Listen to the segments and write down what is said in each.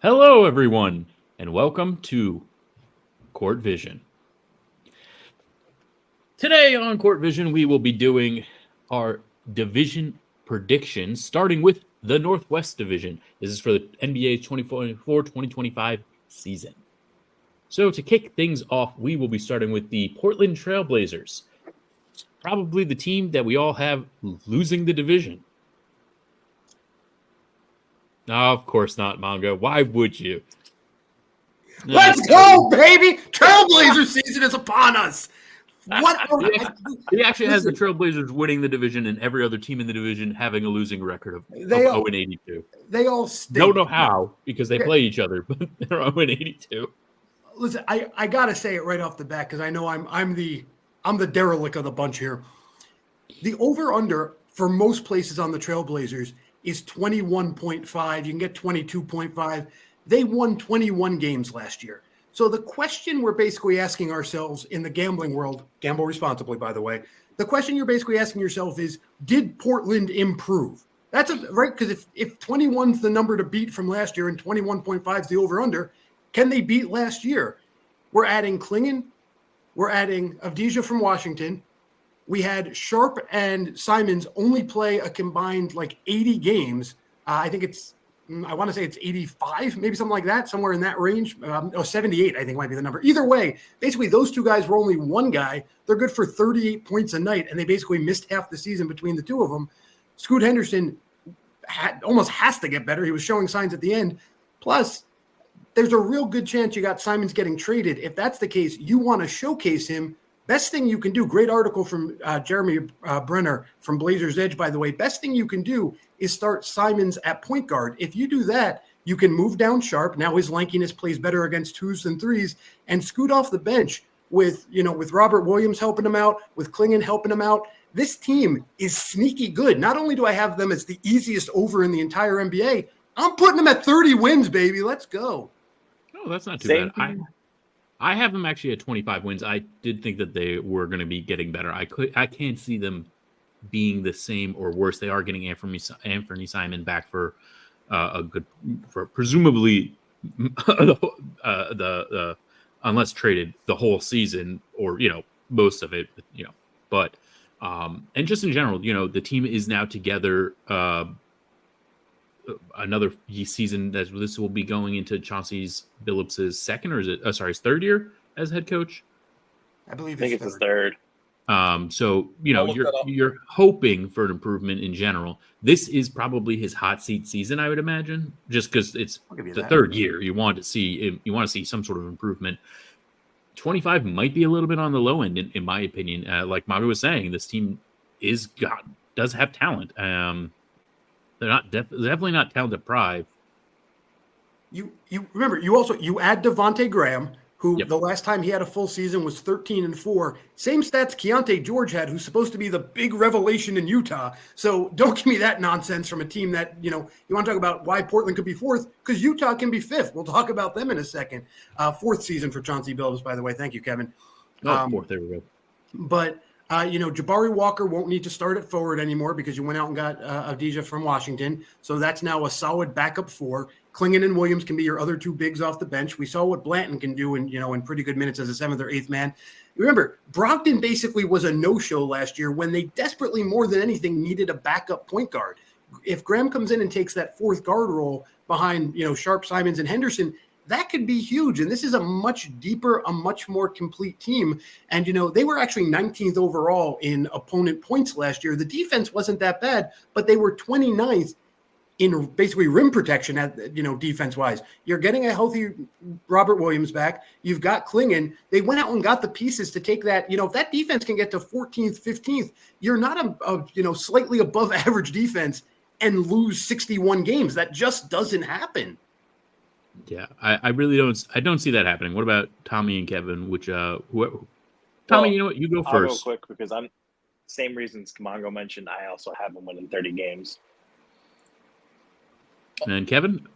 Hello, everyone, and welcome to Court Vision. Today on Court Vision, we will be doing our division predictions, starting with the Northwest Division. This is for the NBA 2024-2025 season. So, to kick things off, we will be starting with the Portland Trailblazers, probably the team that we all have losing the division. No, of course not, Manga. Why would you? Let's go, baby! Trailblazer season is upon us. What? He actually has the Trailblazers winning the division and every other team in the division having a losing record of 0-82. They all stink. Don't know how because they play each other, but they're 0-82. Listen, I gotta say it right off the bat because I know I'm the derelict of the bunch here. The over/under for most places on the Trailblazers is 21.5. You can get 22.5. They won 21 games last year. So the question we're basically asking ourselves in the gambling world, gamble responsibly, by the way, the question you're basically asking yourself is, did Portland improve? That's right, because if 21's the number to beat from last year and 21.5 is the over-under, can they beat last year? We're adding Clingan. We're adding Avdija from Washington. We had Sharp and Simons only play a combined 80 games. I want to say it's 85, maybe something like that, somewhere in that range. 78, I think might be the number. Either way, basically those two guys were only one guy. They're good for 38 points a night, and they basically missed half the season between the two of them. Scoot Henderson almost has to get better. He was showing signs at the end. Plus, there's a real good chance you got Simons getting traded. If that's the case, you want to showcase him. Best thing you can do, great article from Jeremy Brenner from Blazers Edge, by the way. Best thing you can do is start Simons at point guard. If you do that, you can move down Sharp. Now his lankiness plays better against twos than threes, and scoot off the bench with Robert Williams helping him out, with Clingan helping him out. This team is sneaky good. Not only do I have them as the easiest over in the entire NBA, I'm putting them at 30 wins, baby. Let's go. No, that's not too bad. I have them actually at 25 wins. I did think that they were going to be getting better. I can't see them being the same or worse. They are getting Anthony Simon back for presumably the unless traded the whole season or most of it, but and just in general, the team is now together. Another season that this will be going into Chauncey Billups' second, or is it? His third year as head coach. I think it's his third. So you're hoping for an improvement in general. This is probably his hot seat season, I would imagine, just because it's the third year. You want to see some sort of improvement. 25 might be a little bit on the low end, in my opinion. Like Mago was saying, this team does have talent. They're definitely not talent deprived. You remember you add Devontae Graham, who the last time he had a full season was 13-4. Same stats Keontae George had, who's supposed to be the big revelation in Utah. So don't give me that nonsense from a team that, you want to talk about why Portland could be fourth, because Utah can be fifth. We'll talk about them in a second. Fourth season for Chauncey Billups, by the way. Thank you, Kevin. Fourth, there we go. But Jabari Walker won't need to start at forward anymore because you went out and got Avdija from Washington. So that's now a solid backup four. Clingan and Williams can be your other two bigs off the bench. We saw what Blanton can do in pretty good minutes as a seventh or eighth man. Remember, Brogdon basically was a no-show last year when they desperately, more than anything, needed a backup point guard. If Graham comes in and takes that fourth guard role behind, Sharp, Simons, and Henderson, that could be huge. And this is a much deeper, a much more complete team. And, they were actually 19th overall in opponent points last year. The defense wasn't that bad, but they were 29th in basically rim protection at, defense-wise. You're getting a healthy Robert Williams back. You've got Clingan. They went out and got the pieces to take that. If that defense can get to 14th, 15th, you're not a slightly above average defense and lose 61 games. That just doesn't happen. Yeah, I really don't see that happening. What about Tommy and Kevin? Tommy, you know what? You go first. I'll go quick because I'm same reasons Kamongo mentioned. I also have them winning 30 games. And then Kevin?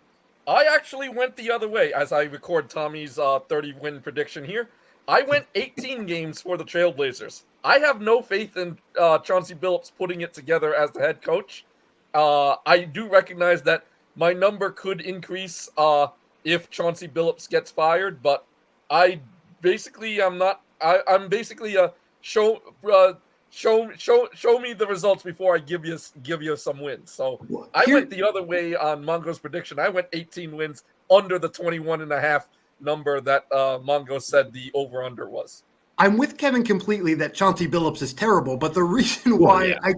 I actually went the other way as I record Tommy's 30-win prediction here. I went 18 games for the Trailblazers. I have no faith in Chauncey Billups putting it together as the head coach. I do recognize that my number could increase if Chauncey Billups gets fired, but I basically I'm not. I'm basically a show me the results before I give you some wins. So I went the other way on Mongo's prediction. I went 18 wins under the 21.5 number that Mongo said the over-under was. I'm with Kevin completely that Chauncey Billups is terrible, but the reason why I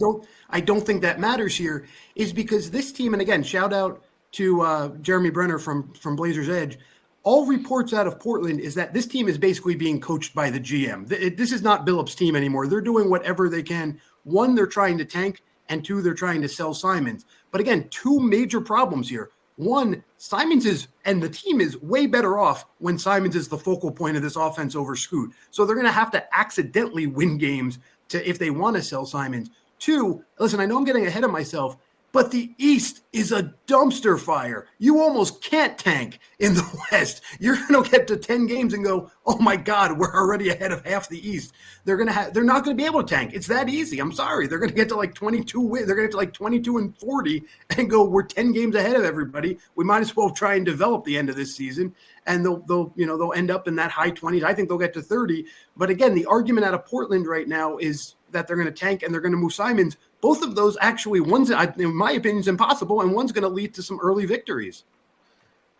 don't think that matters here is because this team, and again, shout out to Jeremy Brenner from Blazers Edge. All reports out of Portland is that this team is basically being coached by the GM. This is not Billups' team anymore. They're doing whatever they can. One, they're trying to tank, and two, they're trying to sell Simons. But again, two major problems here. One, Simons and the team is way better off when Simons is the focal point of this offense over Scoot. So they're going to have to accidentally win games if they want to sell Simons. Two, listen, I know I'm getting ahead of myself, but the East is a dumpster fire. You almost can't tank in the West. You're going to get to 10 games and go, oh my God, we're already ahead of half the East. They're not going to be able to tank. It's that easy. I'm sorry. They're going to get to like 22 wins. They're going to get to like 22 and 40 and go, we're 10 games ahead of everybody. We might as well try and develop the end of this season. And they'll end up in that high 20s. I think they'll get to 30. But again, the argument out of Portland right now is that they're going to tank and they're going to move Simons. Both of those actually, one's, in my opinion, is impossible, and one's going to lead to some early victories.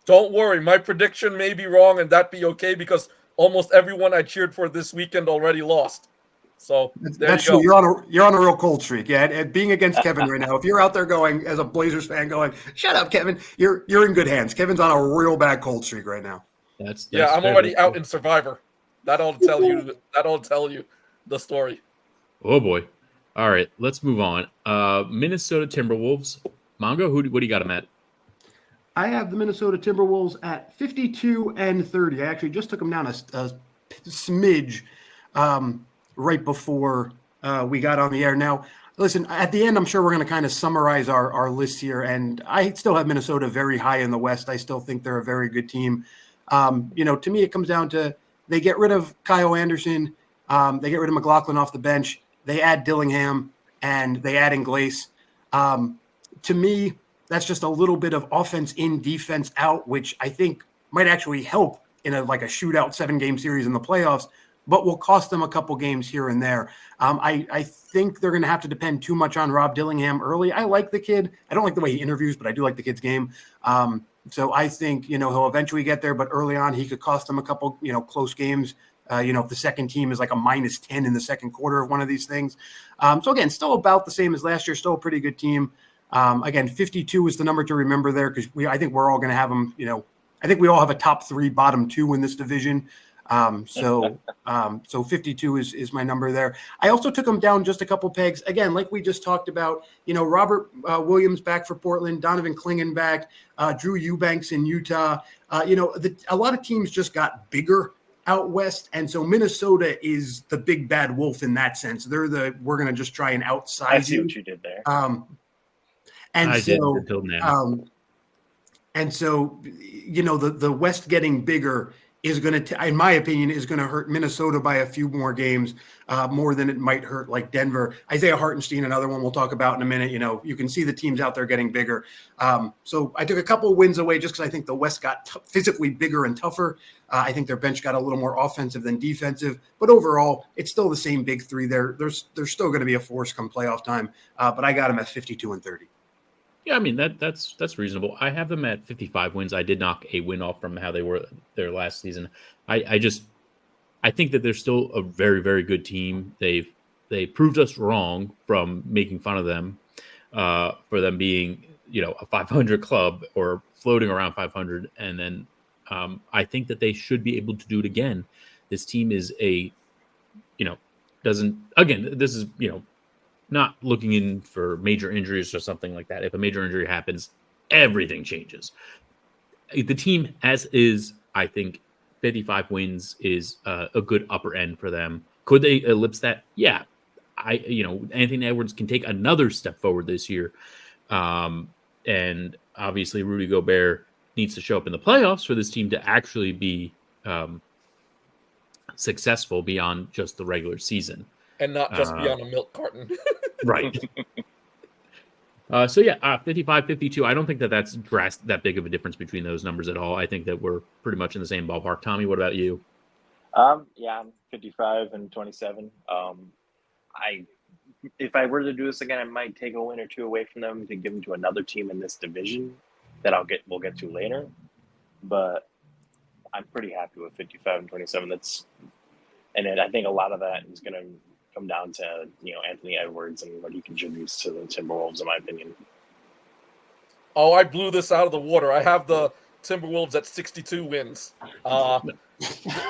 Don't worry. My prediction may be wrong, and that be okay, because almost everyone I cheered for this weekend already lost. So that's true. You're on a real cold streak. Yeah, and being against Kevin right now, if you're out there going as a Blazers fan going, shut up, Kevin, you're in good hands. Kevin's on a real bad cold streak right now. That's I'm already out in Survivor. That'll tell you the story. Oh boy. All right, let's move on. Minnesota Timberwolves. Mongo, what do you got them at? I have the Minnesota Timberwolves at 52 and 30. I actually just took them down a smidge right before we got on the air. Now, listen, at the end, I'm sure we're going to kind of summarize our list here, and I still have Minnesota very high in the West. I still think they're a very good team. To me, it comes down to they get rid of Kyle Anderson. They get rid of McLaughlin off the bench. They add Dillingham, and they add Inglace. To me, that's just a little bit of offense in, defense out, which I think might actually help in a shootout 7-game series in the playoffs, but will cost them a couple games here and there. I think they're going to have to depend too much on Rob Dillingham early. I like the kid. I don't like the way he interviews, but I do like the kid's game. So I think, he'll eventually get there, but early on he could cost them a couple, close games. If the second team is like a -10 in the second quarter of one of these things. So again, still about the same as last year, still a pretty good team. Again, 52 is the number to remember there, because I think we're all going to have them, I think we all have a top 3, bottom 2 in this division. So 52 is my number there. I also took them down just a couple pegs. Again, like we just talked about, Robert Williams back for Portland, Donovan Clingan back, Drew Eubanks in Utah. A lot of teams just got bigger out West, and so Minnesota is the big bad wolf in that sense. We're going to just try and outside. I see what you did there. The West getting bigger is going to, in my opinion, is going to hurt Minnesota by a few more games, more than it might hurt like Denver. Isaiah Hartenstein, another one we'll talk about in a minute. You can see the teams out there getting bigger. So I took a couple of wins away just because I think the West got physically bigger and tougher. I think their bench got a little more offensive than defensive, but overall, it's still the same big three. They're still going to be a force come playoff time. But I got them at 52 and 30. Yeah, I mean that's reasonable. I have them at 55 wins. I did knock a win off from how they were their last season. I think that they're still a very, very good team. They proved us wrong from making fun of them for them being a 500 club or floating around 500, and then I think that they should be able to do it again. This team is this is not looking in for major injuries or something like that. If a major injury happens, everything changes. The team as is, I think 55 wins is a good upper end for them. Could they ellipse that? Yeah. Anthony Edwards can take another step forward this year. And obviously Rudy Gobert needs to show up in the playoffs for this team to actually be successful beyond just the regular season. And not just be on a milk carton. Right. So yeah, 55, 52. I don't think that's that big of a difference between those numbers at all. I think that we're pretty much in the same ballpark. Tommy, what about you? Yeah, I'm 55 and 27. If I were to do this again, I might take a win or two away from them to give them to another team in this division that we'll get to later. But I'm pretty happy with 55 and 27. I think a lot of that is going to come down to Anthony Edwards and what he contributes to the Timberwolves, in my opinion. Oh, I blew this out of the water. I have the Timberwolves at 62 wins.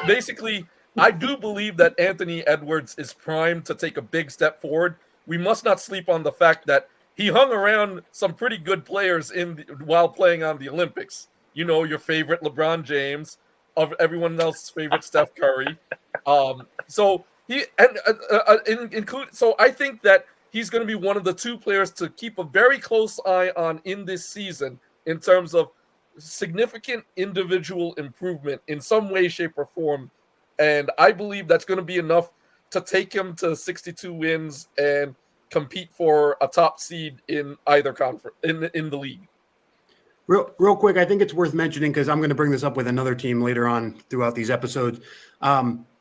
Basically, I do believe that Anthony Edwards is primed to take a big step forward. We must not sleep on the fact that he hung around some pretty good players while playing on the Olympics. Your favorite LeBron James, of everyone else's favorite Steph Curry. So I think that he's going to be one of the two players to keep a very close eye on in this season in terms of significant individual improvement in some way, shape, or form. And I believe that's going to be enough to take him to 62 wins and compete for a top seed in either conference in the league. Real quick, I think it's worth mentioning because I'm going to bring this up with another team later on throughout these episodes.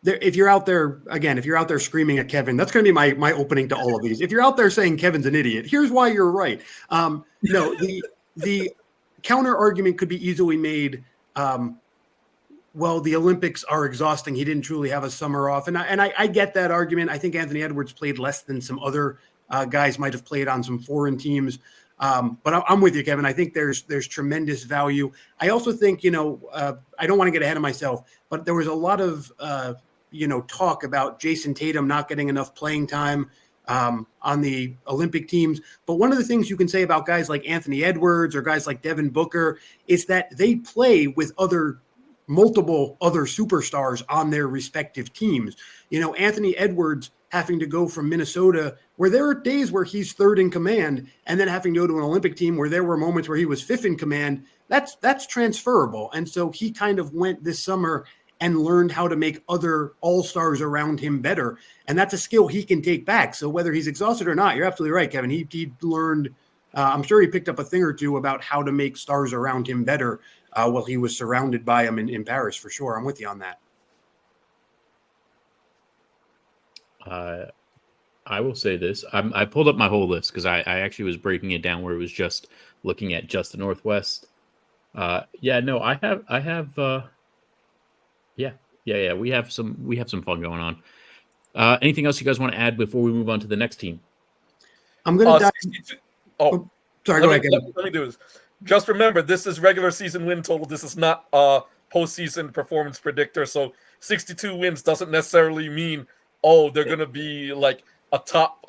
If you're out there screaming at Kevin, that's going to be my opening to all of these. If you're out there saying Kevin's an idiot, here's why you're right. The counter argument could be easily made. Well, the Olympics are exhausting. He didn't truly have a summer off. And I get that argument. I think Anthony Edwards played less than some other guys might have played on some foreign teams. But I'm with you, Kevin. I think there's tremendous value. I also think, I don't want to get ahead of myself, but there was a lot of, talk about Jason Tatum not getting enough playing time on the Olympic teams. But one of the things you can say about guys like Anthony Edwards or guys like Devin Booker is that they play with multiple other superstars on their respective teams. Anthony Edwards having to go from Minnesota, where there are days where he's third in command, and then having to go to an Olympic team where there were moments where he was fifth in command, that's transferable. And so he kind of went this summer and learned how to make other all-stars around him better. And that's a skill he can take back. So whether he's exhausted or not, you're absolutely right, Kevin. He learned, I'm sure he picked up a thing or two about how to make stars around him better while he was surrounded by them in Paris, for sure. I'm with you on that. I will say this. I pulled up my whole list because I actually was breaking it down where it was just looking at just the Northwest. I have. We have some fun going on. Anything else you guys want to add before we move on to the next team? I'm going to sorry. Go ahead. Let me do this. Just remember, this is regular season win total. This is not a postseason performance predictor. So 62 wins doesn't necessarily mean they're going to be like a top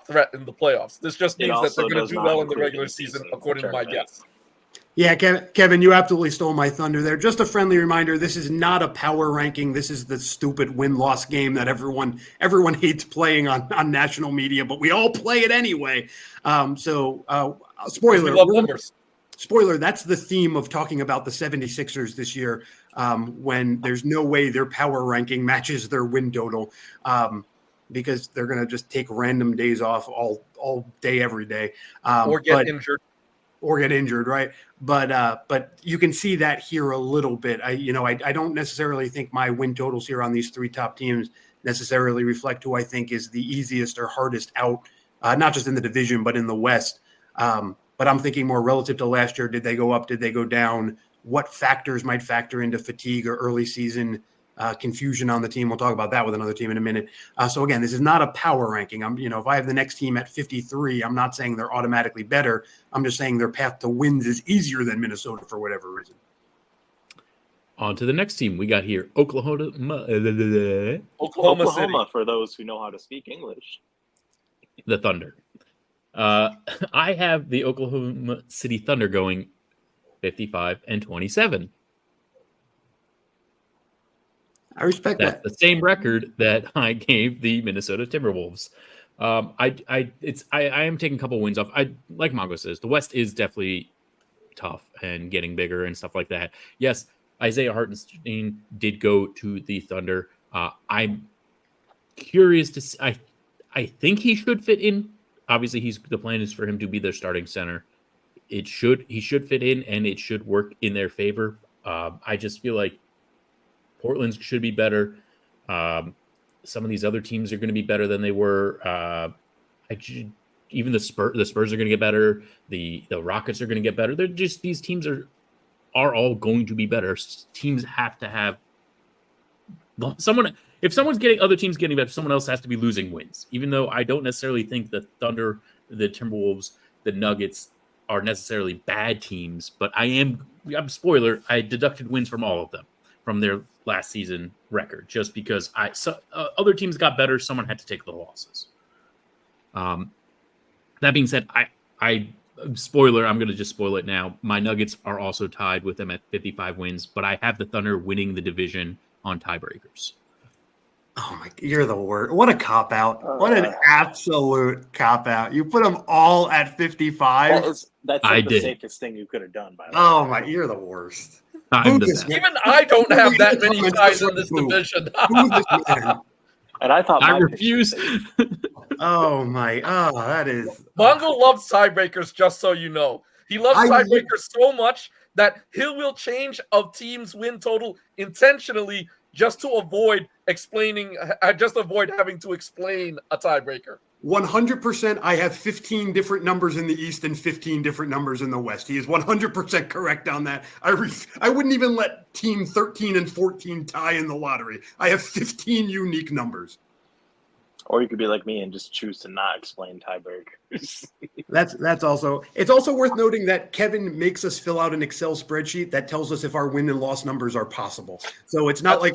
threat in the playoffs. This just means that they're going to do well in the regular season, according to my guess. Yeah, Kevin, you absolutely stole my thunder there. Just a friendly reminder, this is not a power ranking. This is the stupid win-loss game that everyone hates playing on national media, but we all play it anyway. Spoiler. We love numbers. Spoiler, that's the theme of talking about the 76ers this year, when there's no way their power ranking matches their win total, because they're going to just take random days off all day, every day. Or get injured, right? But you can see that here a little bit. I don't necessarily think my win totals here on these three top teams necessarily reflect who I think is the easiest or hardest out, not just in the division, but in the West. But I'm thinking more relative to last year. Did they go up? Did they go down? What factors might factor into fatigue or early season confusion on the team? We'll talk about that with another team in a minute. So again, this is not a power ranking. If I have the next team at 53, I'm not saying they're automatically better. I'm just saying their path to wins is easier than Minnesota for whatever reason. On to the next team. We got here Oklahoma City. For those who know how to speak English. The Thunder. I have the Oklahoma City Thunder going 55 and 27. I respect that. That's the same record that I gave the Minnesota Timberwolves. I am taking a couple wins off. Like Mongo says, the West is definitely tough and getting bigger and stuff like that. Yes, Isaiah Hartenstein did go to the Thunder. I'm curious to see. I think he should fit in obviously the plan is for him to be their starting center. He should fit in, and it should work in their favor. I just feel like Portland should be better. Some of these other teams are going to be better than they were. Even the Spurs are going to get better. The Rockets are going to get better. They're just, these teams are all going to be better. Teams have to have someone. If someone's getting, other teams getting better, someone else has to be losing wins. Even though I don't necessarily think the Thunder, the Timberwolves, the Nuggets are necessarily bad teams, but I'm spoiler. I deducted wins from all of them from their last season record, just because other teams got better. Someone had to take the losses. That being said, I spoiler, I'm going to just spoil it now. My Nuggets are also tied with them at 55 wins, but I have the Thunder winning the division on tiebreakers. Oh my! You're the worst. What a cop out! What an absolute cop out! You put them all at 55. That's like the safest thing you could have done. By the way. Oh my! You're the worst. Even I don't have that many ties in this division. And I thought I refuse. Oh my! Oh, that is. Mongo loves tiebreakers. Just so you know, he loves tiebreakers so much that he will change a team's win total intentionally just to avoid having to explain a tiebreaker. 100%. I have 15 different numbers in the East and 15 different numbers in the West. He is 100% correct on that. I wouldn't even let team 13 and 14 tie in the lottery. I have 15 unique numbers. Or you could be like me and just choose to not explain tiebreakers. That's also. It's also worth noting that Kevin makes us fill out an Excel spreadsheet that tells us if our win and loss numbers are possible. So it's not like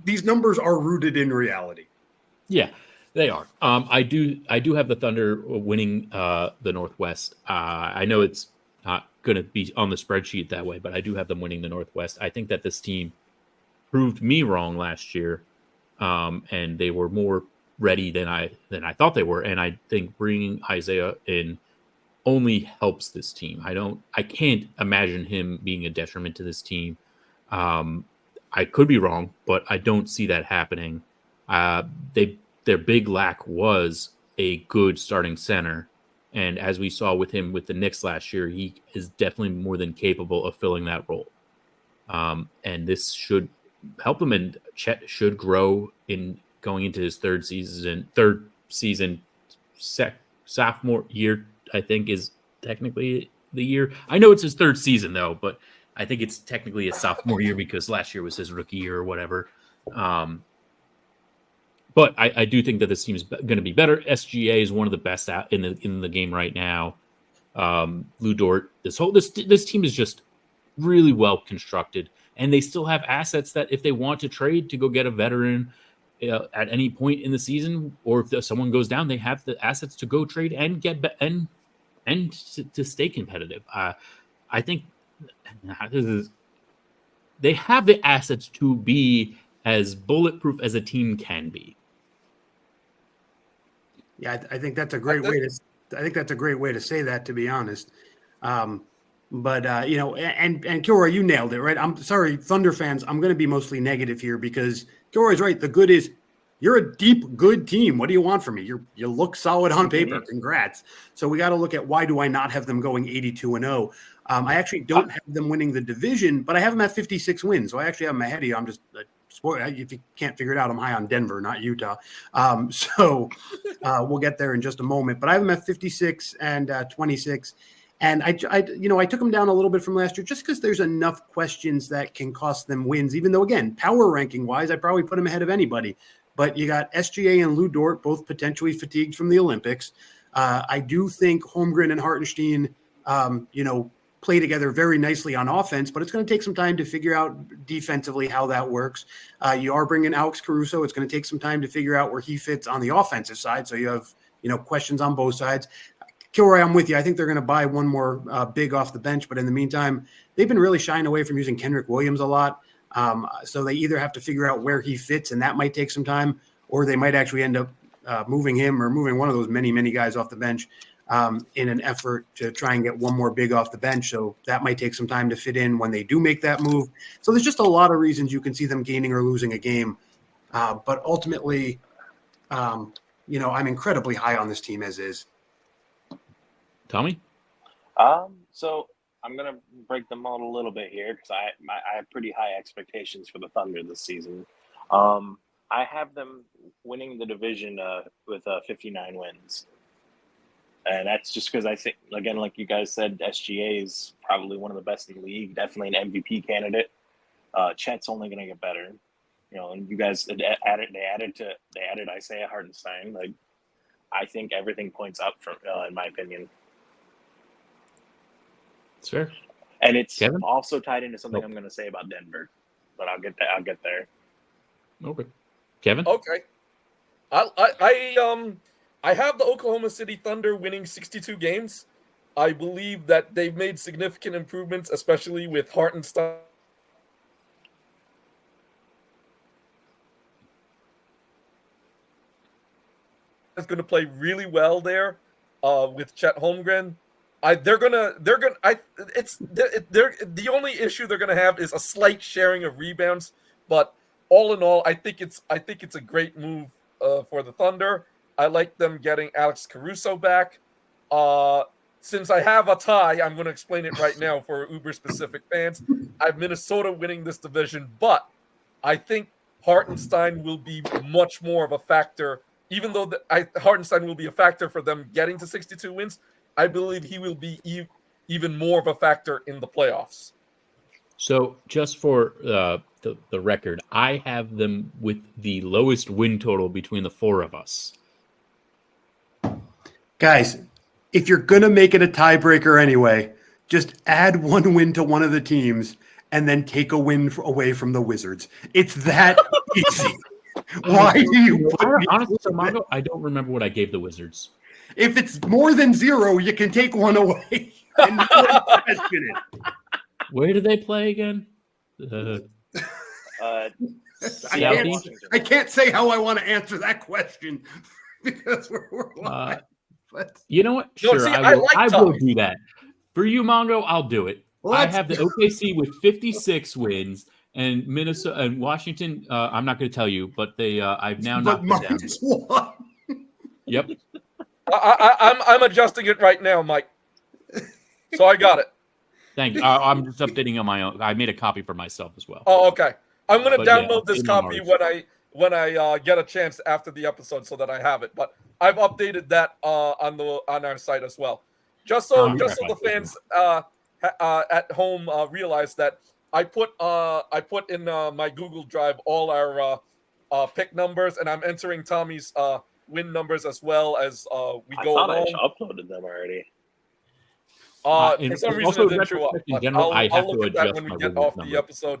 these numbers are rooted in reality. Yeah, they are. I do have the Thunder winning the Northwest. I know it's not going to be on the spreadsheet that way, but I do have them winning the Northwest. I think that this team proved me wrong last year, and they were more ready than I thought they were, and I think bringing Isaiah in only helps this team. I can't imagine him being a detriment to this team. I could be wrong, but I don't see that happening. Their big lack was a good starting center, and as we saw with him with the Knicks last year, he is definitely more than capable of filling that role. And this should help him, and Chet should grow in going into his third season, sophomore year, I think is technically the year. I know it's his third season though, but I think it's technically his sophomore year because last year was his rookie year or whatever. But I do think that this team is going to be better. SGA is one of the best out in the game right now. Lou Dort, this team is just really well constructed, and they still have assets that if they want to trade to go get a veteran at any point in the season, or if someone goes down, they have the assets to go trade and get to stay competitive. I think they have the assets to be as bulletproof as a team can be. Yeah, I think that's a great way to. I think that's a great way to say that, to be honest. But and Kilroy, you nailed it, right? I'm sorry, Thunder fans. I'm going to be mostly negative here because Kilroy's right. The good is you're a deep, good team. What do you want from me? You look solid on paper. Congrats. So we got to look at why do I not have them going 82-0? I actually don't have them winning the division, but I have them at 56 wins. So I actually have them ahead of you. I'm just if you can't figure it out, I'm high on Denver, not Utah. So we'll get there in just a moment. But I have them at 56 and 26. And I took them down a little bit from last year just because there's enough questions that can cost them wins, even though, again, power ranking wise, I probably put them ahead of anybody. But you got SGA and Lou Dort, both potentially fatigued from the Olympics. I do think Holmgren and Hartenstein, play together very nicely on offense, but it's going to take some time to figure out defensively how that works. You are bringing Alex Caruso. It's going to take some time to figure out where he fits on the offensive side. So you have, questions on both sides. Kilroy, I'm with you. I think they're going to buy one more big off the bench, but in the meantime, they've been really shying away from using Kenrich Williams a lot. So they either have to figure out where he fits, and that might take some time, or they might actually end up moving him or moving one of those many, many guys off the bench in an effort to try and get one more big off the bench. So that might take some time to fit in when they do make that move. So there's just a lot of reasons you can see them gaining or losing a game. But ultimately, I'm incredibly high on this team as is. Tommy? So I'm gonna break them out a little bit here because I have pretty high expectations for the Thunder this season. I have them winning the division with 59 wins, and that's just because I think, again, like you guys said, SGA is probably one of the best in the league, definitely an MVP candidate. Chet's only gonna get better, and you guys they added Isaiah Hartenstein. Like, I think everything points up from in my opinion. Sure. And it's Kevin? also tied into something I'm going to say about Denver, but I'll get there. Okay. Kevin? Okay. I have the Oklahoma City Thunder winning 62 games. I believe that they've made significant improvements, especially with Hartenstein. Is going to play really well there with Chet Holmgren. The only issue they're gonna have is a slight sharing of rebounds, but all in all, I think it's a great move for the Thunder. I like them getting Alex Caruso back. Since I have a tie, I'm going to explain it right now for uber specific fans. I have Minnesota winning this division, but I think Hartenstein will be much more of a factor. Even though Hartenstein will be a factor for them getting to 62 wins, I believe he will be even more of a factor in the playoffs. So just for the record, I have them with the lowest win total between the four of us. Guys, if you're going to make it a tiebreaker anyway, just add one win to one of the teams and then take a win away from the Wizards. It's that easy. Why do you honestly, Mongo, I don't remember what I gave the Wizards. If it's more than 0, you can take one away. And question it. Where do they play again? I can't say how I want to answer that question because we're live. You know what? Sure, I will do that. For you, Mongo, I'll do it. I have the OKC with 56 wins. And Minnesota and Washington, I'm not going to tell you, but I've now knocked them down. Yep. I'm adjusting it right now, Mike. So I got it. Thank you. I'm just updating on my own. I made a copy for myself as well. Oh, okay. I'm going to download this copy when I get a chance after the episode so that I have it. But I've updated that on our site as well, just so the fans at home realize that I put in my Google Drive all our pick numbers, and I'm entering Tommy's win numbers as well as we go along. I uploaded them already. For some reason, it didn't show up. I'll look at that when we get off the episode.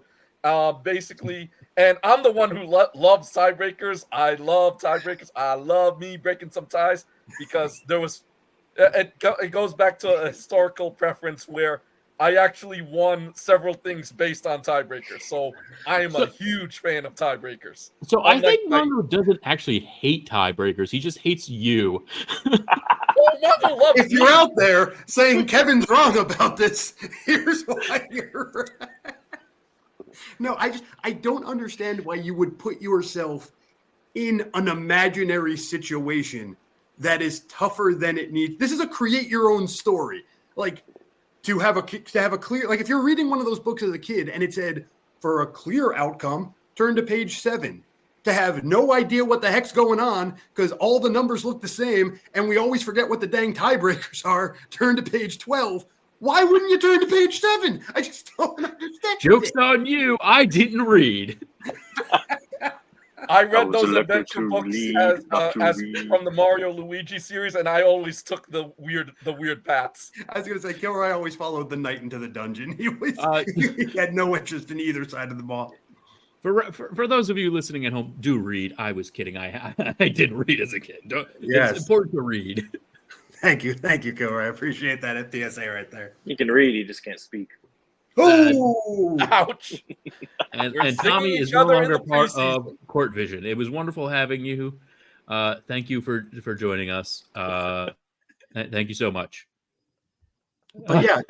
Basically, and I'm the one who loves tiebreakers. I love tiebreakers. I love me breaking some ties because there was. It goes back to a historical preference where I actually won several things based on tiebreakers. So I am a huge fan of tiebreakers. So I think Mongo doesn't actually hate tiebreakers. He just hates you. If you're out there saying Kevin's wrong about this, here's why you're right. No, I don't understand why you would put yourself in an imaginary situation that is tougher than it needs. This is a create your own story. Like to have a clear, like if you're reading one of those books as a kid and it said for a clear outcome, turn to page 7. To have no idea what the heck's going on because all the numbers look the same and we always forget what the dang tiebreakers are, turn to page 12. Why wouldn't you turn to page 7? I just don't understand. Joke's on you. I didn't read. I read those adventure books as from the Mario Luigi series, and I always took the weird paths. I was going to say, Kilroy always followed the knight into the dungeon. He had no interest in either side of the ball. For those of you listening at home, do read. I was kidding. I did read as a kid. Yes. It's important to read. Thank you, Kilroy. I appreciate that at PSA right there. You can read, you just can't speak. Oh, ouch! And Tommy is no longer part of Court Vision. It was wonderful having you. Thank you for joining us. Thank you so much. But yeah,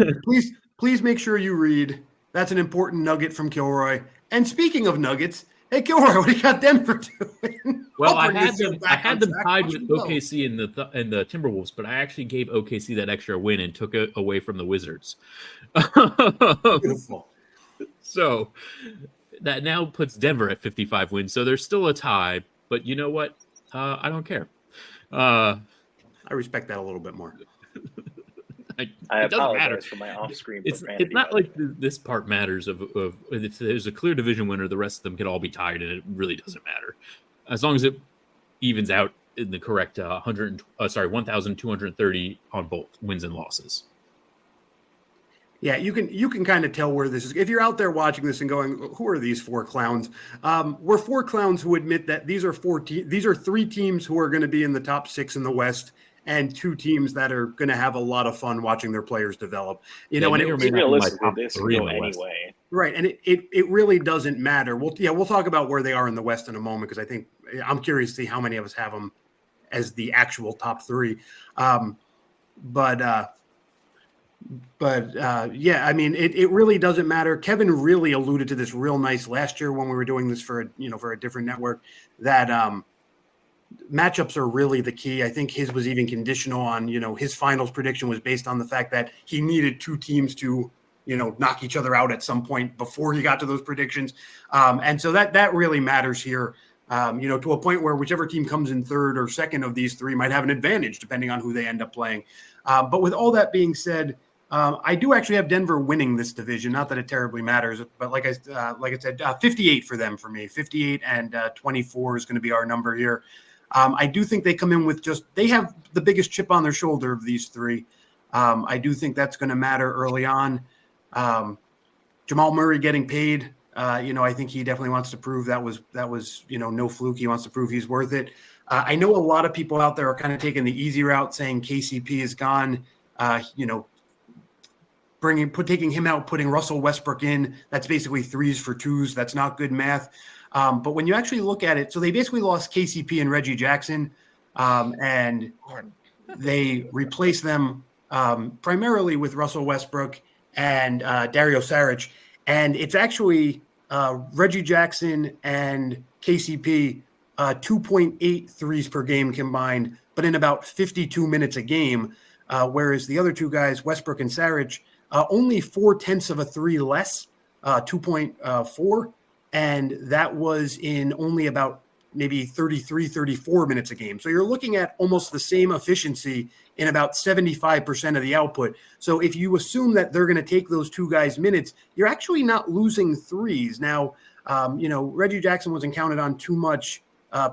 please make sure you read. That's an important nugget from Kilroy. And speaking of nuggets, Hey, Gilroy, what do you got Denver doing? Well, I had them tied with OKC and the Timberwolves, but I actually gave OKC that extra win and took it away from the Wizards. Beautiful. So that now puts Denver at 55 wins. So there's still a tie, but you know what? I don't care. I respect that a little bit more. I it doesn't matter for my off-screen. It's not like this part matters. Of if there's a clear division winner, the rest of them could all be tied, and it really doesn't matter as long as it evens out in the correct 1,230 on both wins and losses. Yeah, you can kind of tell where this is. If you're out there watching this and going, "Who are these four clowns?" We're four clowns who admit that these are three teams who are going to be in the top 6 in the West, and 2 teams that are going to have a lot of fun watching their players develop. And realistically, this will go anyway. Right, and it really doesn't matter. We'll talk about where they are in the West in a moment because I think I'm curious to see how many of us have them as the actual top 3. But I mean, it really doesn't matter. Kevin really alluded to this real nice last year when we were doing this for a different network, that matchups are really the key. I think his was even conditional on, his finals prediction was based on the fact that he needed 2 teams to, knock each other out at some point before he got to those predictions. And so that really matters here, to a point where whichever team comes in third or second of these 3 might have an advantage depending on who they end up playing. But with all that being said, I do actually have Denver winning this division. Not that it terribly matters, but like I said, 58 for me. 58 and 24 is going to be our number here. I do think they come in with they have the biggest chip on their shoulder of these 3. I do think that's going to matter early on. Jamal Murray getting paid. I think he definitely wants to prove that was no fluke. He wants to prove he's worth it. I know a lot of people out there are kind of taking the easy route, saying KCP is gone. Taking him out, putting Russell Westbrook in. That's basically 3s for 2s. That's not good math. But when you actually look at it, so they basically lost KCP and Reggie Jackson, and they replaced them primarily with Russell Westbrook and Dario Saric. And it's actually Reggie Jackson and KCP, 2.8 threes per game combined, but in about 52 minutes a game, whereas the other 2 guys, Westbrook and Saric, only 0.4 of a 3 less, 2.4. And that was in only about maybe 33, 34 minutes a game. So you're looking at almost the same efficiency in about 75% of the output. So if you assume that they're going to take those 2 guys' minutes, you're actually not losing 3s. Now, Reggie Jackson wasn't counted on too much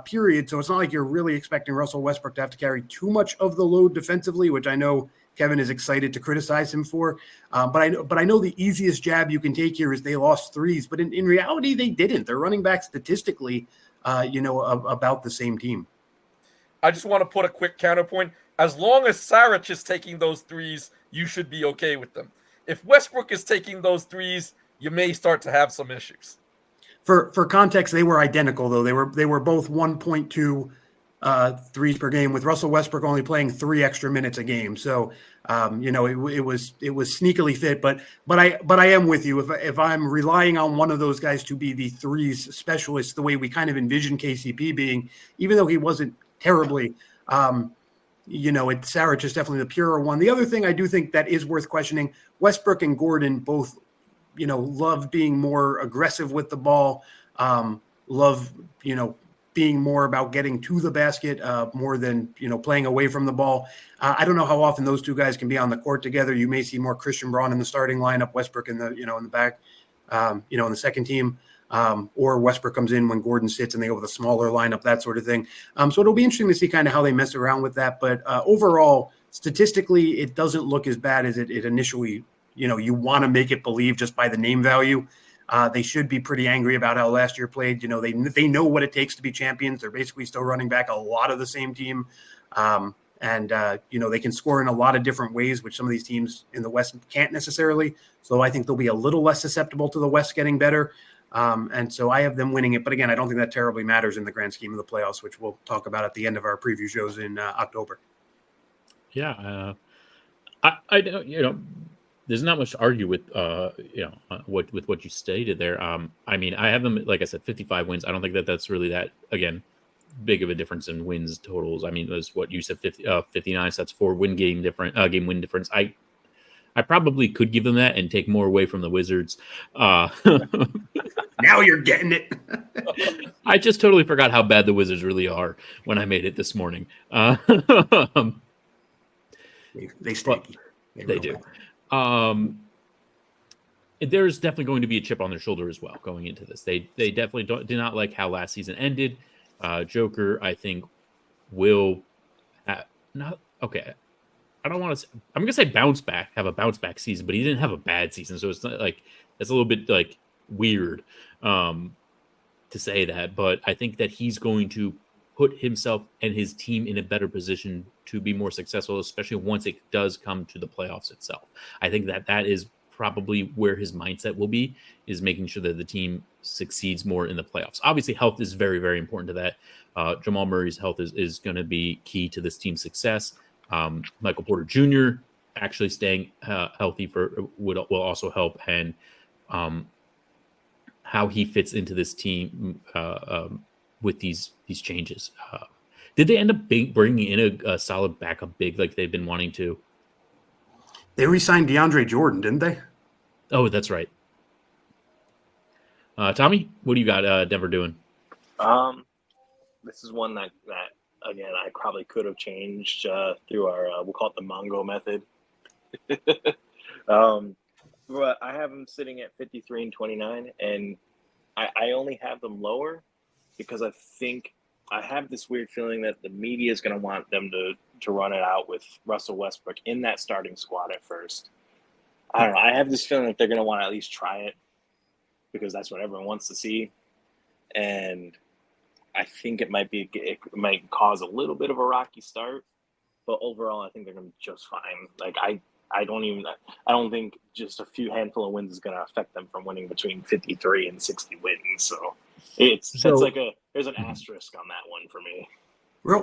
period. So it's not like you're really expecting Russell Westbrook to have to carry too much of the load defensively, which I know Kevin is excited to criticize him for. But I know the easiest jab you can take here is they lost 3s, but in reality, they didn't. They're running back statistically, about the same team. I just want to put a quick counterpoint. As long as Saric is taking those 3s, you should be okay with them. If Westbrook is taking those 3s, you may start to have some issues. For context, they were identical, though. They were both 1.2 3s per game, with Russell Westbrook only playing 3 extra minutes a game. So, it was sneakily fit. But I am with you. If I'm relying on one of those guys to be the 3s specialist, the way we kind of envision KCP being, even though he wasn't terribly, Saric is definitely the purer one. The other thing I do think that is worth questioning: Westbrook and Gordon both, love being more aggressive with the ball. Love, being more about getting to the basket more than, playing away from the ball. I don't know how often those 2 guys can be on the court together. You may see more Christian Braun in the starting lineup, Westbrook in the, in the back, in the second team, or Westbrook comes in when Gordon sits and they go with a smaller lineup, that sort of thing. So it'll be interesting to see kind of how they mess around with that. But overall, statistically, it doesn't look as bad as it initially, you want to make it believe just by the name value. They should be pretty angry about how last year played. They know what it takes to be champions. They're basically still running back a lot of the same team. And they can score in a lot of different ways, which some of these teams in the West can't necessarily. So I think they'll be a little less susceptible to the West getting better. And so I have them winning it. But again, I don't think that terribly matters in the grand scheme of the playoffs, which we'll talk about at the end of our preview shows in October. Yeah. there's not much to argue with, with what you stated there. I mean, I have them, like I said, 55 wins. I don't think that's really that, again, big of a difference in wins totals. I mean, that's what you said, 59. So that's 4 game win difference. I probably could give them that and take more away from the Wizards. Now you're getting it. I just totally forgot how bad the Wizards really are when I made it this morning. They stinky. They do. There's definitely going to be a chip on their shoulder as well going into this. They definitely do not like how last season ended. Joker, I think, will not okay. I don't want to. I'm gonna say have a bounce back season, but he didn't have a bad season, so it's not like it's a little bit like weird to say that. But I think that he's going to put himself and his team in a better position to be more successful, especially once it does come to the playoffs itself. I think that is probably where his mindset will be, is making sure that the team succeeds more in the playoffs. Obviously, health is very, very important to that. Jamal Murray's health is going to be key to this team's success. Michael Porter Jr. actually staying healthy will also help, and how he fits into this team with these changes. Did they end up bringing in a solid backup big like they've been wanting to? They re-signed DeAndre Jordan, didn't they? Oh, that's right. Tommy, what do you got Denver doing? This is one that again, I probably could have changed through our, we'll call it the Mongo method. But I have them sitting at 53-29, and I only have them lower because I think I have this weird feeling that the media is going to want them to run it out with Russell Westbrook in that starting squad at first. I don't know. I have this feeling that they're going to want to at least try it because that's what everyone wants to see. And I think it might cause a little bit of a rocky start, but overall, I think they're going to be just fine. Like I don't think just a handful of wins is going to affect them from winning between 53 and 60 wins. So there's an asterisk on that one for me. Real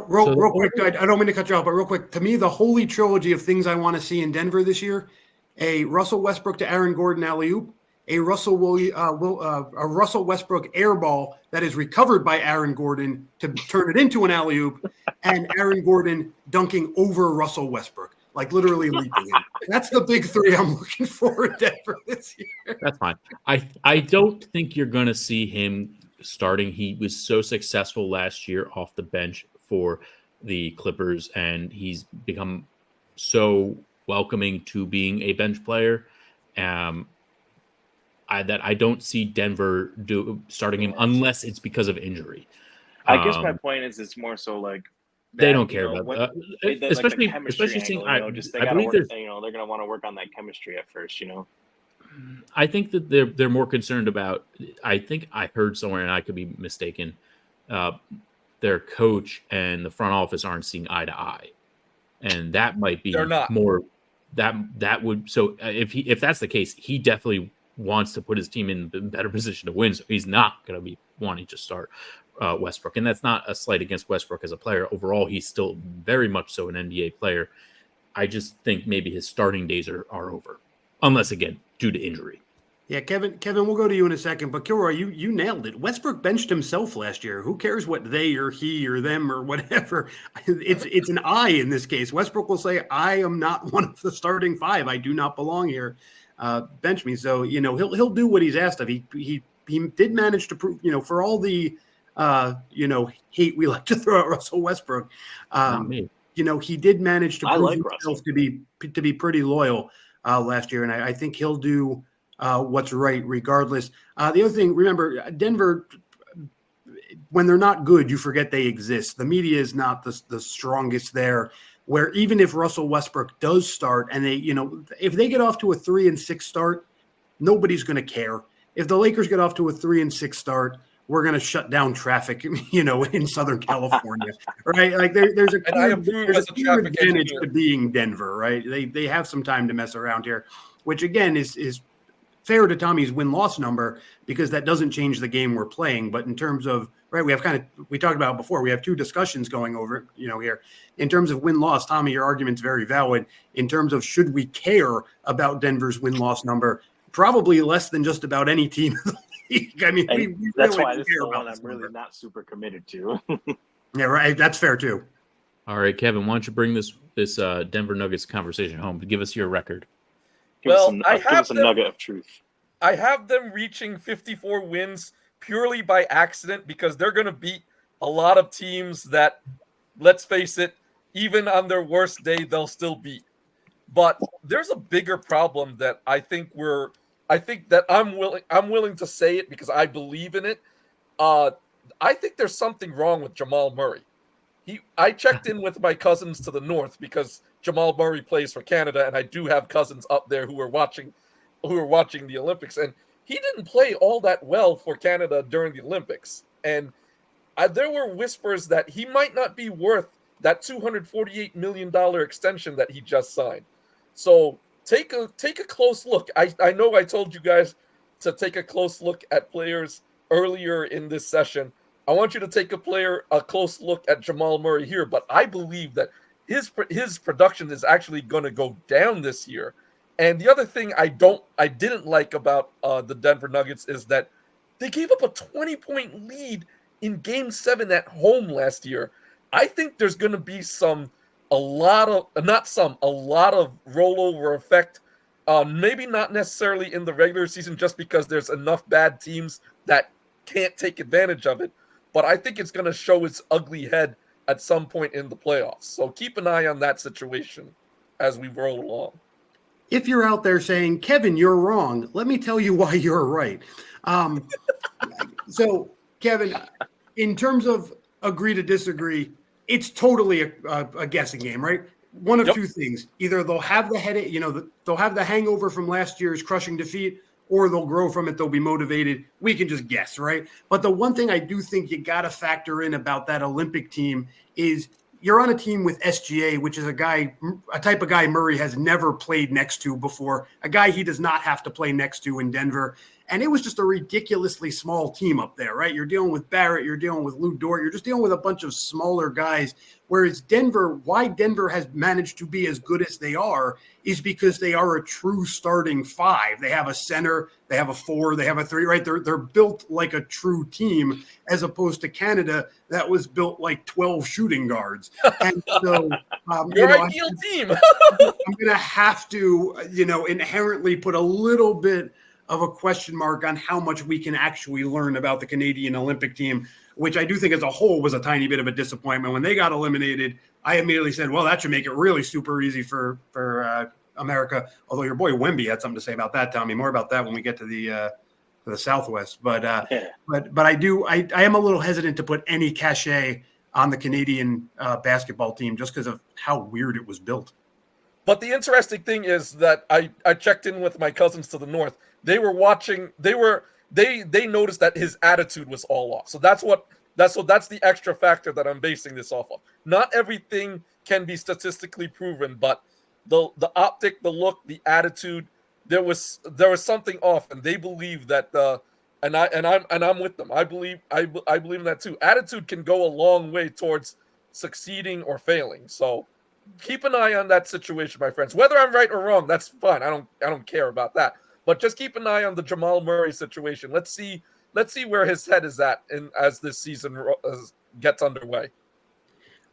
quick, I don't mean to cut you off, but real quick, to me, the holy trilogy of things I want to see in Denver this year: a Russell Westbrook to Aaron Gordon alley-oop, a Russell Westbrook air ball that is recovered by Aaron Gordon to turn it into an alley-oop, and Aaron Gordon dunking over Russell Westbrook, like literally leaping him. That's the big three I'm looking for in Denver this year. That's fine. I don't think you're going to see him starting. He was so successful last year off the bench for the Clippers, and he's become so welcoming to being a bench player. That I don't see Denver starting him unless it's because of injury. I guess my point is it's more so like they don't care about that, especially seeing. They got to work. They're going to want to work on that chemistry at first. I think that they're more concerned about. I think I heard somewhere, and I could be mistaken. Their coach and the front office aren't seeing eye to eye, and that might be more. That would if that's the case, he definitely wants to put his team in a better position to win. So he's not going to be wanting to start Westbrook, and that's not a slight against Westbrook as a player. Overall, he's still very much so an NBA player. I just think maybe his starting days are over, unless again due to injury. Yeah, Kevin, we'll go to you in a second, but Kilroy, you nailed it. Westbrook benched himself last year. Who cares what they or he or them or whatever? It's an I in this case. Westbrook will say, "I am not one of the starting five. I do not belong here. Bench me." So he'll do what he's asked of. He did manage to prove, for all the hate we like to throw at Russell Westbrook. He did manage to prove himself to be pretty loyal last year, and I think he'll do what's right regardless. The other thing, remember, Denver, when they're not good, you forget they exist. The media is not the strongest there, where even if Russell Westbrook does start and they, if they get off to a 3-6 start, nobody's going to care. If the Lakers get off to a 3-6 start, we're going to shut down traffic, in Southern California, right? Like there's a clear advantage to being Denver, right? They have some time to mess around here, which again is fair to Tommy's win-loss number because that doesn't change the game we're playing. But in terms of, right, we talked about it before, we have two discussions going over, here. In terms of win-loss, Tommy, your argument's very valid. In terms of should we care about Denver's win-loss number, probably less than just about any team in the league. I mean, we that's really why this is care the about one this I'm really number. not super committed to. Yeah, right. That's fair too. All right, Kevin, why don't you bring this Denver Nuggets conversation home? Give us your record. Give us a nugget of truth. I have them reaching 54 wins purely by accident because they're going to beat a lot of teams that, let's face it, even on their worst day, they'll still beat. But there's a bigger problem that I'm willing to say it because I believe in it. I think there's something wrong with Jamal Murray. I checked in with my cousins to the north because Jamal Murray plays for Canada, and I do have cousins up there who are watching the Olympics, and he didn't play all that well for Canada during the Olympics. And there were whispers that he might not be worth that $248 million extension that he just signed. So take a close look. I know I told you guys to take a close look at players earlier in this session. I want you to take a close look at Jamal Murray here, but I believe that his production is actually going to go down this year. And the other thing I didn't like about the Denver Nuggets is that they gave up a 20-point lead in Game 7 at home last year. I think there's going to be a lot of rollover effect. Maybe not necessarily in the regular season, just because there's enough bad teams that can't take advantage of it. But I think it's going to show its ugly head at some point in the playoffs. So keep an eye on that situation as we roll along. If you're out there saying, Kevin, you're wrong, let me tell you why you're right. So, Kevin, in terms of agree to disagree, it's totally a guessing game, right? One of two things. Either they'll have the headache, they'll have the hangover from last year's crushing defeat, or they'll grow from it, they'll be motivated. We can just guess, right? But the one thing I do think you got to factor in about that Olympic team is you're on a team with SGA, which is a type of guy Murray has never played next to before, a guy he does not have to play next to in Denver. And it was just a ridiculously small team up there, right? You're dealing with Barrett, you're dealing with Lou Dort, you're just dealing with a bunch of smaller guys. Whereas why Denver has managed to be as good as they are is because they are a true starting five. They have a center, they have a four, they have a three, right? They're built like a true team, as opposed to Canada that was built like 12 shooting guards. And so, your ideal team. I'm going to have to, inherently put a little bit of a question mark on how much we can actually learn about the Canadian Olympic team, which I do think as a whole was a tiny bit of a disappointment. When they got eliminated, I immediately said, well, that should make it really super easy for America. Although your boy Wemby had something to say about that, Tommy. More about that when we get to the Southwest. But I am a little hesitant to put any cachet on the Canadian basketball team just because of how weird it was built. But the interesting thing is that I checked in with my cousins to the north. They were watching. They noticed that his attitude was all off. So that's the extra factor that I'm basing this off of. Not everything can be statistically proven, but the optic, the look, the attitude, there was something off, and they believe that and I'm with them. I believe in that too. Attitude can go a long way towards succeeding or failing. So keep an eye on that situation, my friends. Whether I'm right or wrong, that's fine. I don't care about that. But just keep an eye on the Jamal Murray situation. Let's see where his head is at as this season gets underway.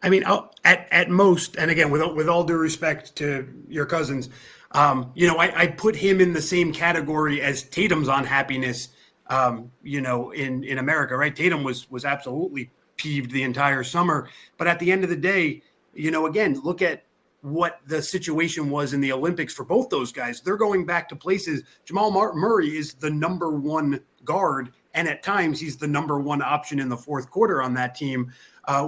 I mean, at most, and again, with all due respect to your cousins, I put him in the same category as Tatum's unhappiness, in America, right? Tatum was absolutely peeved the entire summer. But at the end of the day, again, look at what the situation was in the Olympics for both those guys. They're going back to places. Jamal Murray is the number one guard, and at times he's the number one option in the fourth quarter on that team.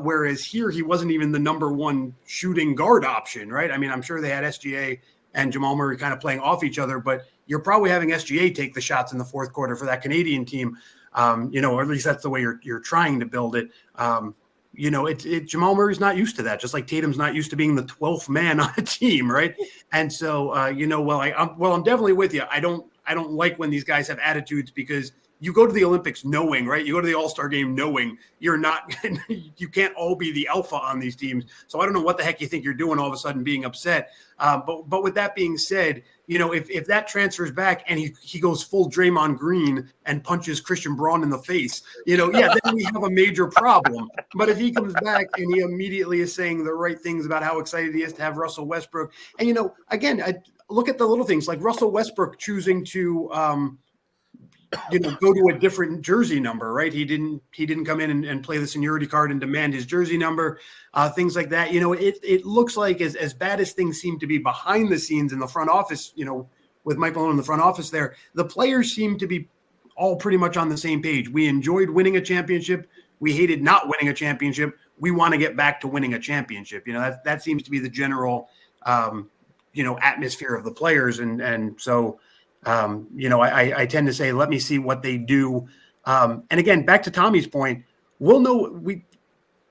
Whereas here, he wasn't even the number one shooting guard option, right? I mean, I'm sure they had SGA and Jamal Murray kind of playing off each other, but you're probably having SGA take the shots in the fourth quarter for that Canadian team, or at least that's the way you're trying to build it. Jamal Murray's not used to that, just like Tatum's not used to being the 12th man on a team, right? And so, I'm definitely with you. I I don't like when these guys have attitudes, because you go to the Olympics knowing, right? You go to the All-Star game knowing you're not, you can't all be the alpha on these teams. So I don't know what the heck you think you're doing all of a sudden being upset. But with that being said, if that transfers back and he goes full Draymond Green and punches Christian Braun in the face, then we have a major problem. But if he comes back and he immediately is saying the right things about how excited he is to have Russell Westbrook, and again, I look at the little things like Russell Westbrook choosing to go to a different jersey number, right? He didn't come in and play the seniority card and demand his jersey number, things like that. It looks like as bad as things seem to be behind the scenes in the front office, with Mike Malone in the front office there, the players seem to be all pretty much on the same page. We enjoyed winning a championship. We hated not winning a championship. We want to get back to winning a championship. That seems to be the general, atmosphere of the players. And so, I tend to say, let me see what they do. And again, back to Tommy's point, we'll know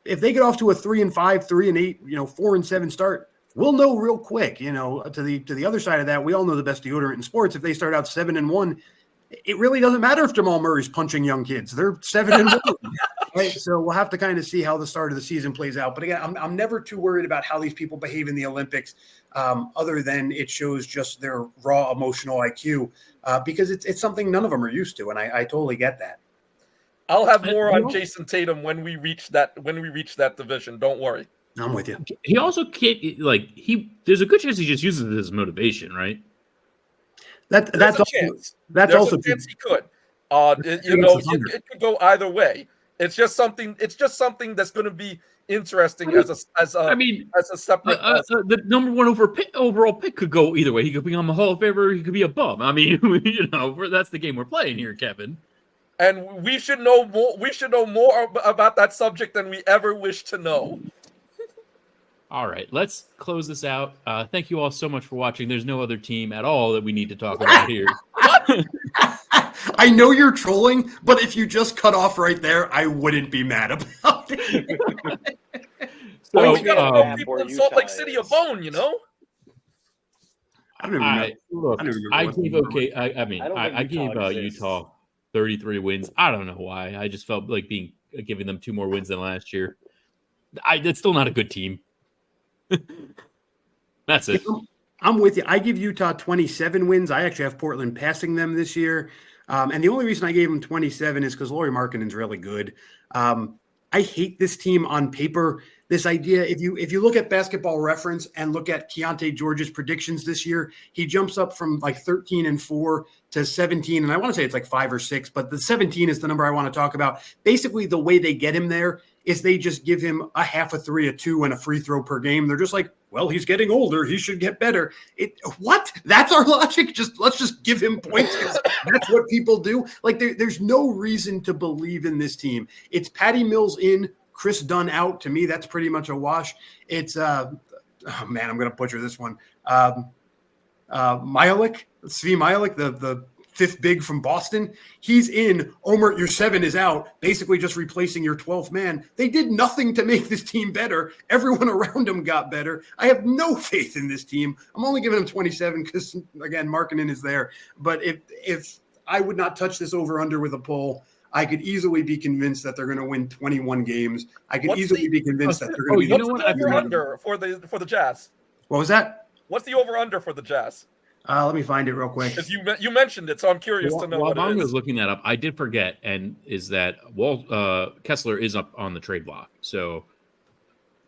if they get off to a 3-5, 3-8, 4-7 start, we'll know real quick. To the other side of that, we all know the best deodorant in sports. If they start out 7-1, it really doesn't matter if Jamal Murray's punching young kids. They're 7-1. Right? So we'll have to kind of see how the start of the season plays out. But again, I'm never too worried about how these people behave in the Olympics, other than it shows just their raw emotional IQ, because it's something none of them are used to, and I totally get that. I'll have more on Jason Tatum when we reach that division. Don't worry. I'm with you. He also can't there's a good chance he just uses it as motivation, right? That's a chance. That's also a chance he could. It could go either way. It's just something that's going to be interesting as a separate. The number one overall pick could go either way. He could become a Hall of Famer. He could be a bum. I mean, that's the game we're playing here, Kevin. And we should know more. We should know more about that subject than we ever wish to know. All right, let's close this out. Thank you all so much for watching. There's no other team at all that we need to talk about here. I know you're trolling, but if you just cut off right there, I wouldn't be mad about it. So we gotta throw people in Salt Lake City a bone, I don't even know. I gave Utah 33 wins. I don't know why. I just felt like giving them 2 more wins than last year. That's still not a good team. That's it. I'm with you. I give Utah 27 wins. I actually have Portland passing them this year. And the only reason I gave them 27 is because Lauri Markkanen's really good. I hate this team on paper. This idea, if you look at Basketball Reference and look at Keontae George's predictions this year, he jumps up from 13-4 to 17. And I want to say it's 5 or 6, but the 17 is the number I want to talk about. Basically, the way they get him there is they just give him a half a 3, a 2, and a free throw per game. They're just like, well, he's getting older. He should get better. What? That's our logic? Let's just give him points. That's what people do. There's no reason to believe in this team. It's Patty Mills in, Chris Dunn out. To me, that's pretty much a wash. It's I'm going to butcher this one. Mihalik, Svi Mihalik, the fifth big from Boston. He's in. Omer, your 7 is out, basically just replacing your 12th man. They did nothing to make this team better. Everyone around him got better. I have no faith in this team. I'm only giving him 27 because, again, Markkanen is there. But if I would not touch this over-under with a poll, I could easily be convinced that they're going to win 21 games. I could easily be convinced that they're going to be. What's the over-under for the Jazz? What was that? What's the over-under for the Jazz? Let me find it real quick. Because you mentioned it, so I'm curious to know what it is. While I was looking that up, I did forget, and is that Kessler is up on the trade block. So,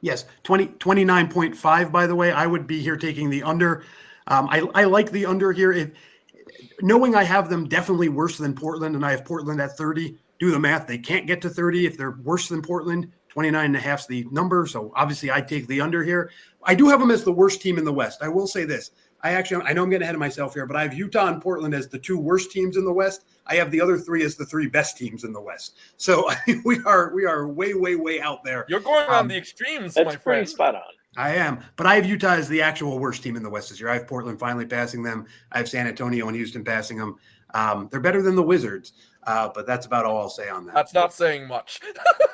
yes, 29.5, by the way. I would be here taking the under. I like the under here. Knowing I have them definitely worse than Portland, and I have Portland at 30, do the math. They can't get to 30 if they're worse than Portland. 29.5 is the number, so obviously I take the under here. I do have them as the worst team in the West. I will say this. I know I'm getting ahead of myself here, but I have Utah and Portland as the 2 worst teams in the West. I have the other 3 as the 3 best teams in the West. So we are way, way, way out there. You're going on the extremes, my friend. That's pretty spot on. I am, but I have Utah as the actual worst team in the West this year. I have Portland finally passing them. I have San Antonio and Houston passing them. They're better than the Wizards, but that's about all I'll say on that. That's not saying much.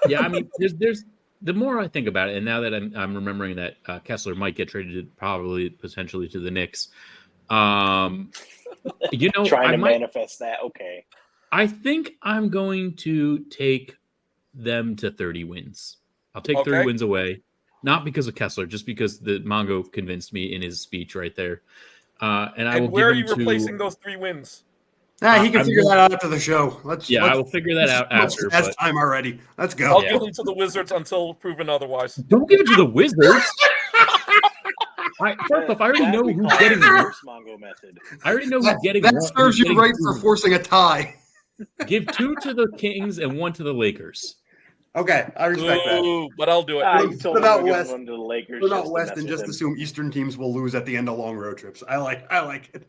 Yeah, I mean, there's the more I think about it, and now that I'm remembering that Kessler might get traded potentially to the Knicks, Trying to manifest that. Okay. I think I'm going to take them to 30 wins. I'll take 30 wins away. Not because of Kessler, just because the Mongo convinced me in his speech right there. And I will where give are you replacing those 3 wins? He can figure that out after the show. I will figure that out after. That's time already. Let's go. I'll give them to the Wizards until proven otherwise. Don't give it to the Wizards. First off, I already know who's getting the reverse Mongo method. I already know who's getting that serves you right for forcing a tie. Give 2 to the Kings and 1 to the Lakers. Okay, I respect that. But I'll do it. Put out West. One to the Lakers. Put out West and just assume Eastern teams will lose at the end of long road trips. I like it.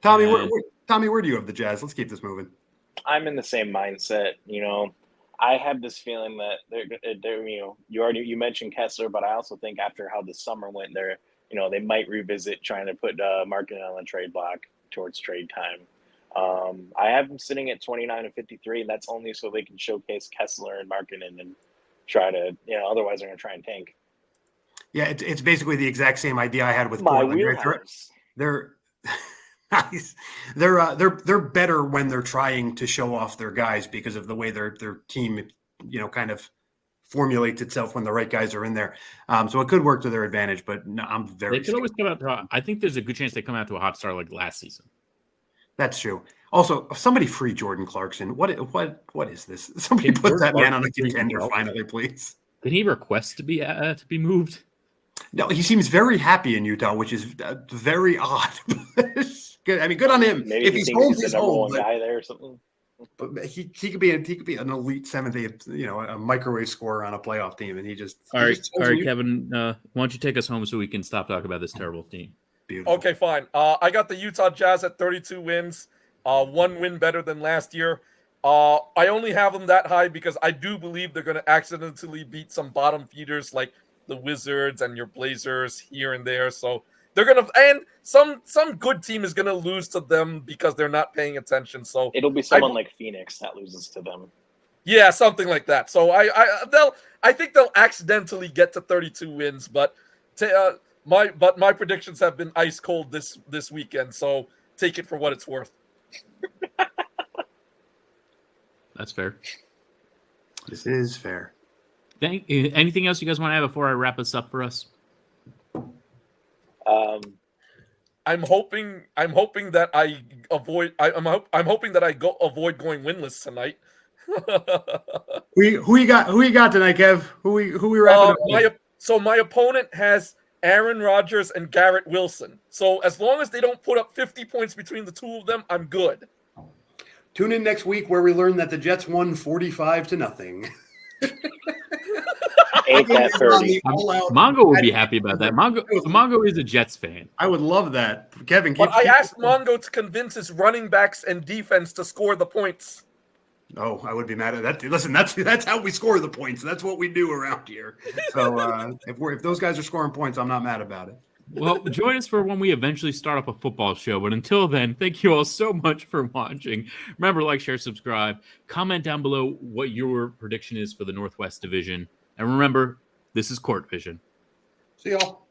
Tommy, where do you have the Jazz? Let's keep this moving. I'm in the same mindset. I have this feeling that they're you mentioned Kessler, but I also think after how the summer went, they might revisit trying to put Markkanen on the trade block towards trade time. I have them sitting at 29 and 53, and that's only so they can showcase Kessler and Markkanen and try to, otherwise they're going to try and tank. Yeah, it's basically the exact same idea I had with my Portland. wheelhouse. They're nice. They're better when they're trying to show off their guys because of the way their team, kind of formulates itself when the right guys are in there. So it could work to their advantage, but no, I'm very. They could always come out to. I think there's a good chance they come out to a hot start like last season. That's true. Also, somebody free Jordan Clarkson. What is this? Somebody put that man on a contender finally, please. Did he request to be moved? No, he seems very happy in Utah, which is very odd. Good. I mean, good on him. Maybe if he's home, he's home. Guy there or something. But he could be an elite seventh, a microwave scorer on a playoff team, and he just. All right, Kevin. Why don't you take us home so we can stop talking about this terrible team? Beautiful. Okay, fine. I got the Utah Jazz at 32 wins, 1 win better than last year. I only have them that high because I do believe they're going to accidentally beat some bottom feeders like the Wizards and your Blazers here and there. So they're going to, and some good team is going to lose to them because they're not paying attention. So it'll be someone like Phoenix that loses to them. Yeah, something like that. So I think they'll accidentally get to 32 wins, but my predictions have been ice cold this weekend, so take it for what it's worth. That's fair. This is fair. Anything else you guys want to add before I wrap this up for us? I'm hoping that I avoid. I'm hoping that I avoid going winless tonight. Who you got tonight, Kev? Who we wrapping up? So my opponent has Aaron Rodgers and Garrett Wilson. So as long as they don't put up 50 points between the two of them, I'm good. Tune in next week where we learn that the Jets won 45-0. Ain't that 30? Mongo would be happy about that. Mongo is a Jets fan. I would love that. Kevin, but I asked Mongo to convince his running backs and defense to score the points. Oh, I would be mad at that. Listen, that's how we score the points. That's what we do around here. So if those guys are scoring points, I'm not mad about it. Well, join us for when we eventually start up a football show. But until then, thank you all so much for watching. Remember, like, share, subscribe. Comment down below what your prediction is for the Northwest Division. And remember, this is Court Vision. See y'all.